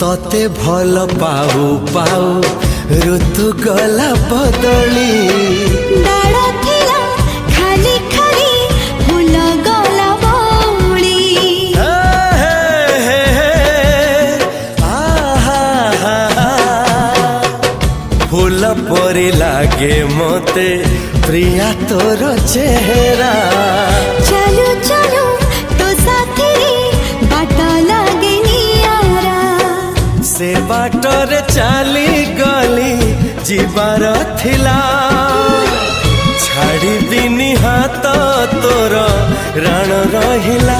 तते भल पाऊ पाऊ ऋतु गला बदली डाळ थिला खाली खाली फूल गला बौली फूल परी लागे मते प्रिया तोर चेहरा चलू चलू तो साथी बाट लागे नियारा से बाटरे चली गली जीवार थिला छाड़ी दिनी हाथ तोर राण रहिला।